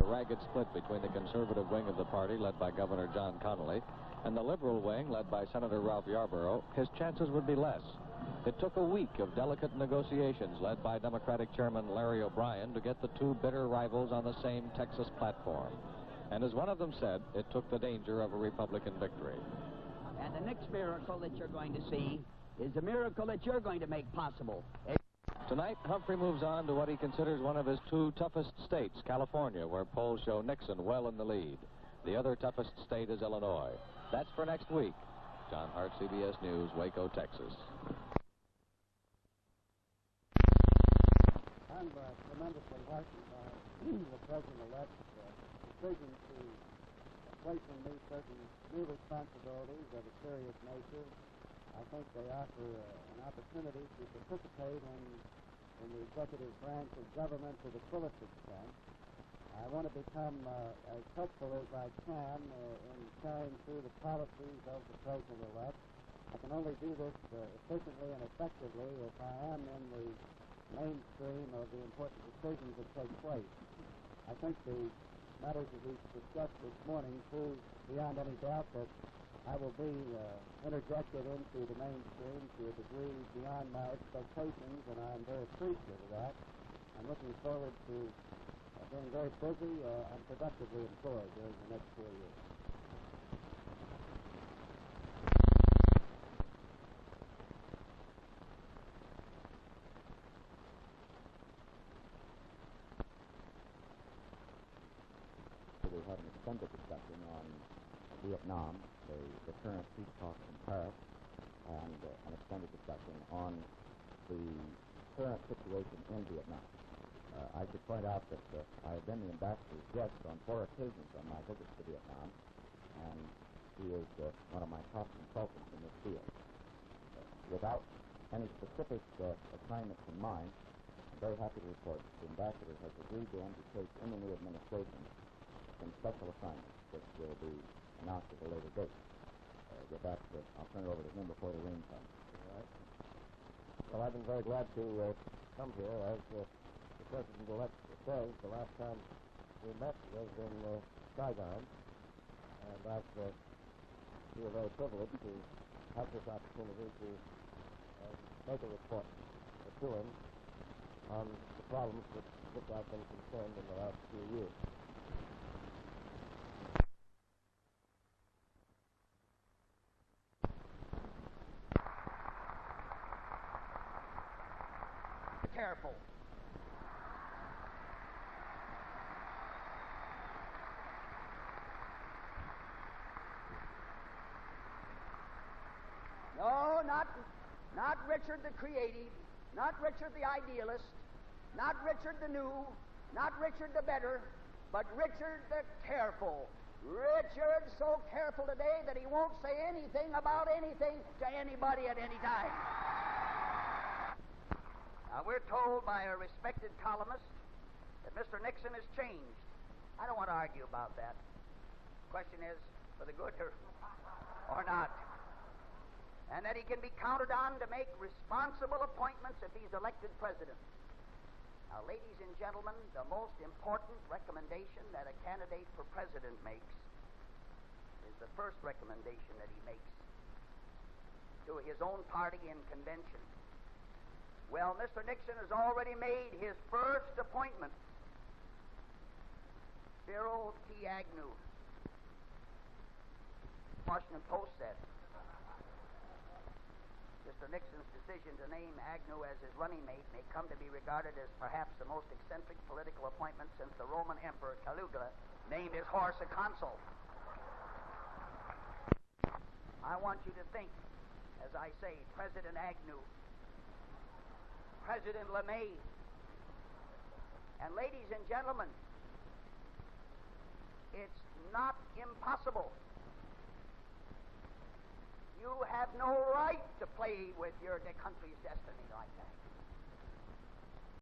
Ragged split between the conservative wing of the party, led by Governor John Connally, and the liberal wing, led by Senator Ralph Yarborough, his chances would be less. It took a week of delicate negotiations led by Democratic Chairman Larry O'Brien to get the two bitter rivals on the same Texas platform. And as one of them said, it took the danger of a Republican victory. And the next miracle that you're going to see is the miracle that you're going to make possible. Tonight, Humphrey moves on to what he considers one of his two toughest states, California, where polls show Nixon well in the lead. The other toughest state is Illinois. That's for next week. John Hart, CBS News, Waco, Texas. I'm tremendously heartened by the President-elect's decision to place on me certain new responsibilities of a serious nature. I think they offer an opportunity to participate in the executive branch of government to the fullest extent. I want to become as helpful as I can in carrying through the policies of the President-elect. I can only do this efficiently and effectively if I am in the mainstream of the important decisions that take place. I think the matters that we've discussed this morning prove beyond any doubt that I will be interjected into the mainstream to a degree beyond my expectations, and I'm very appreciative of that. I'm looking forward to being very busy and productively employed during the next 4 years. We had an extended discussion on Vietnam, the current peace talks in Paris, and an extended discussion on the current situation in Vietnam. I should point out that I have been the ambassador's guest on 4 occasions on my visits to Vietnam, and he is one of my top consultants in this field. Without any specific assignments in mind, I'm very happy to report that the ambassador has agreed to undertake in the new administration some special assignments, which will be announced at a later date. With that, I'll turn it over to him before the rain comes. All right. Well, I've been very glad to come here. As the President-elect says, the last time we met was in Saigon, and I feel very privileged to have this opportunity to make a report to him on the problems with which I've been concerned in the last few years. Careful. No, not Richard the creative, not Richard the idealist, not Richard the new, not Richard the better, but Richard the careful. Richard's so careful today that he won't say anything about anything to anybody at any time. We're told by a respected columnist that Mr. Nixon has changed. I don't want to argue about that. The question is, for the good or not. And that he can be counted on to make responsible appointments if he's elected president. Now, ladies and gentlemen, the most important recommendation that a candidate for president makes is the first recommendation that he makes to his own party in convention. Well, Mr. Nixon has already made his first appointment. Spiro T. Agnew. Washington Post said Mr. Nixon's decision to name Agnew as his running mate may come to be regarded as perhaps the most eccentric political appointment since the Roman Emperor Caligula named his horse a consul. I want you to think, as I say, President Agnew, President LeMay, and ladies and gentlemen, it's not impossible. You have no right to play with your country's destiny like that.